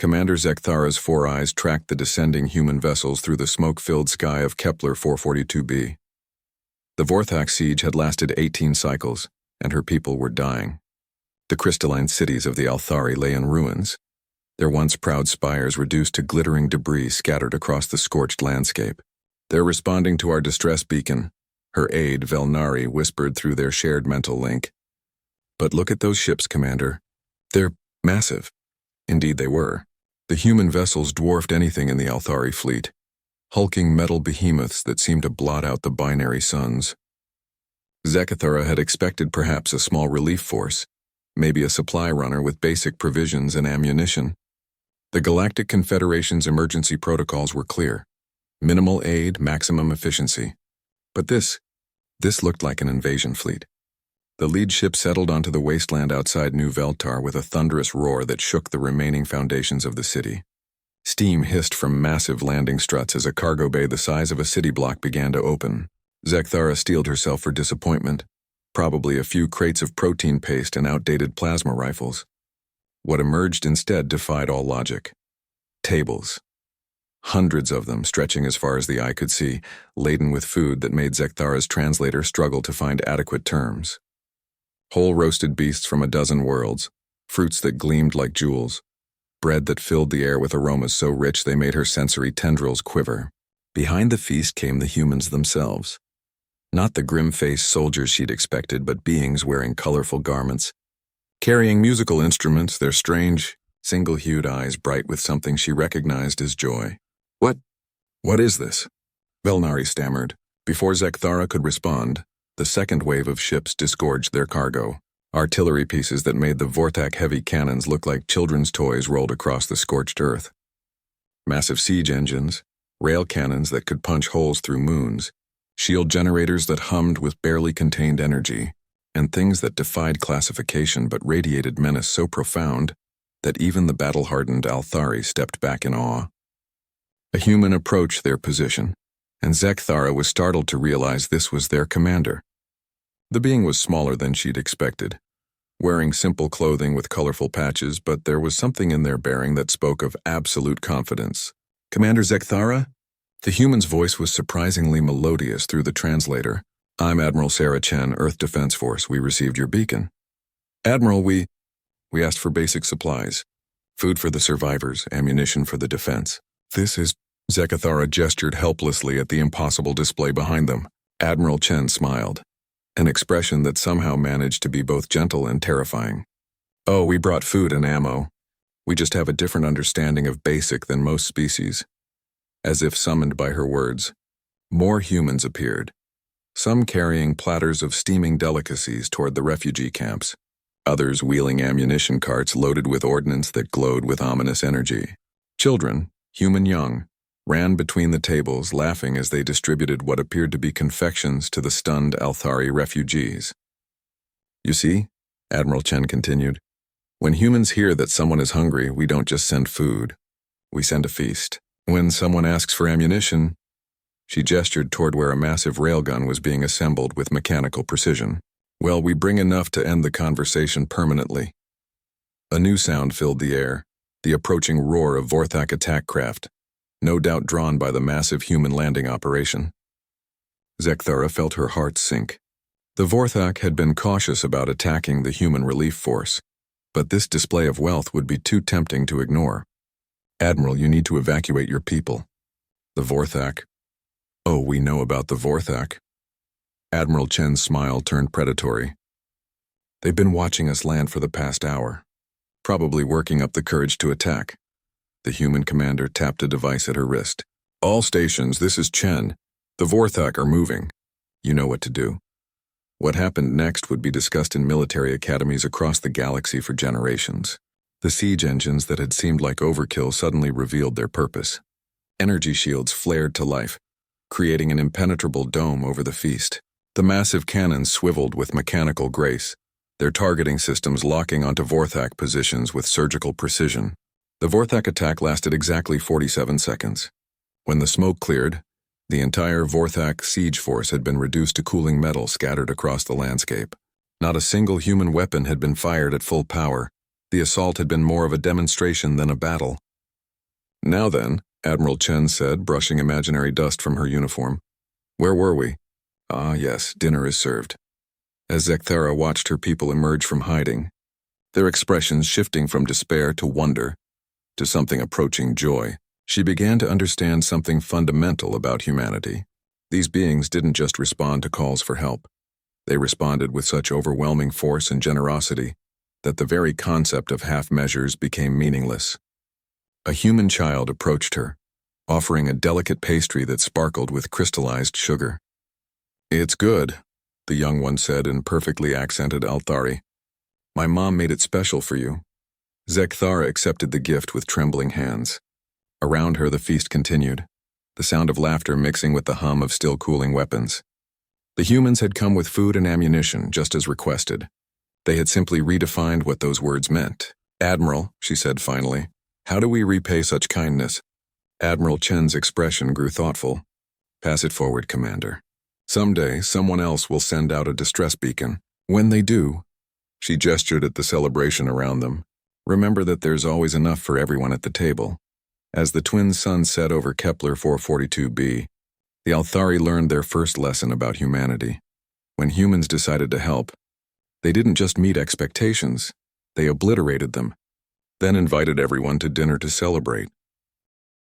Commander Zekthara's four eyes tracked the descending human vessels through the smoke-filled sky of Kepler 442b. The Vorthak siege had lasted 18 cycles, and her people were dying. The crystalline cities of the Althari lay in ruins, their once proud spires reduced to glittering debris scattered across the scorched landscape. "They're responding to our distress beacon," her aide Velnari whispered through their shared mental link. "But look at those ships, Commander. They're massive." Indeed they were. The human vessels dwarfed anything in the Althari fleet, hulking metal behemoths that seemed to blot out the binary suns. Zekthara had expected perhaps a small relief force, maybe a supply runner with basic provisions and ammunition. The Galactic Confederation's emergency protocols were clear. Minimal aid, maximum efficiency. But this looked like an invasion fleet. The lead ship settled onto the wasteland outside New Veltar with a thunderous roar that shook the remaining foundations of the city. Steam hissed from massive landing struts as a cargo bay the size of a city block began to open. Zekthara steeled herself for disappointment, probably a few crates of protein paste and outdated plasma rifles. What emerged instead defied all logic. Tables. Hundreds of them, stretching as far as the eye could see, laden with food that made Zekthara's translator struggle to find adequate terms. Whole roasted beasts from a dozen worlds, fruits that gleamed like jewels, bread that filled the air with aromas so rich they made her sensory tendrils quiver. Behind the feast came the humans themselves. Not the grim-faced soldiers she'd expected, but beings wearing colorful garments, carrying musical instruments, their strange, single-hued eyes bright with something she recognized as joy. What is this?" Velnari stammered. Before Zekthara could respond, the second wave of ships disgorged their cargo. Artillery pieces that made the Vorthak heavy cannons look like children's toys rolled across the scorched earth. Massive siege engines, rail cannons that could punch holes through moons, shield generators that hummed with barely contained energy, and things that defied classification but radiated menace so profound that even the battle-hardened Althari stepped back in awe. A human approached their position, and Zekthara was startled to realize this was their commander. The being was smaller than she'd expected, wearing simple clothing with colorful patches, but there was something in their bearing that spoke of absolute confidence. "Commander Zekthara?" The human's voice was surprisingly melodious through the translator. "I'm Admiral Sarah Chen, Earth Defense Force. We received your beacon." "Admiral, we asked for basic supplies. Food for the survivors, ammunition for the defense." "This is..." Zekthara gestured helplessly at the impossible display behind them. Admiral Chen smiled, an expression that somehow managed to be both gentle and terrifying. "Oh, we brought food and ammo. We just have a different understanding of basic than most species." As if summoned by her words, more humans appeared, some carrying platters of steaming delicacies toward the refugee camps, others wheeling ammunition carts loaded with ordnance that glowed with ominous energy. Children, human young, ran between the tables, laughing as they distributed what appeared to be confections to the stunned Althari refugees. "You see," Admiral Chen continued, "when humans hear that someone is hungry, we don't just send food. We send a feast. When someone asks for ammunition..." She gestured toward where a massive railgun was being assembled with mechanical precision. "Well, we bring enough to end the conversation permanently." A new sound filled the air, the approaching roar of Vorthak attack craft, no doubt drawn by the massive human landing operation. Zekthara felt her heart sink. The Vorthak had been cautious about attacking the human relief force, but this display of wealth would be too tempting to ignore. "Admiral, you need to evacuate your people." "The Vorthak?" "Oh, we know about the Vorthak." Admiral Chen's smile turned predatory. "They've been watching us land for the past hour, probably working up the courage to attack." The human commander tapped a device at her wrist. "All stations, this is Chen. The Vorthak are moving. You know what to do." What happened next would be discussed in military academies across the galaxy for generations. The siege engines that had seemed like overkill suddenly revealed their purpose. Energy shields flared to life, creating an impenetrable dome over the feast. The massive cannons swiveled with mechanical grace, their targeting systems locking onto Vorthak positions with surgical precision. The Vorthak attack lasted exactly 47 seconds. When the smoke cleared, the entire Vorthak siege force had been reduced to cooling metal scattered across the landscape. Not a single human weapon had been fired at full power. The assault had been more of a demonstration than a battle. Now then, Admiral Chen said, brushing imaginary dust from her uniform. Where were we? Ah, yes, dinner is served. As Zekthara watched her people emerge from hiding, their expressions shifting from despair to wonder, to something approaching joy, she began to understand something fundamental about humanity. These beings didn't just respond to calls for help. They responded with such overwhelming force and generosity that the very concept of half measures became meaningless. A human child approached her, offering a delicate pastry that sparkled with crystallized sugar. "It's good," the young one said in perfectly accented Althari. "My mom made it special for you." Zekthara accepted the gift with trembling hands. Around her the feast continued, the sound of laughter mixing with the hum of still cooling weapons. The humans had come with food and ammunition, just as requested. They had simply redefined what those words meant. "Admiral," she said finally, "how do we repay such kindness?" Admiral Chen's expression grew thoughtful. "Pass it forward, Commander. Someday, someone else will send out a distress beacon. When they do," she gestured at the celebration around them, "remember that there's always enough for everyone at the table." As the twin sun set over Kepler 442b, the Althari learned their first lesson about humanity. When humans decided to help, they didn't just meet expectations, they obliterated them, then invited everyone to dinner to celebrate.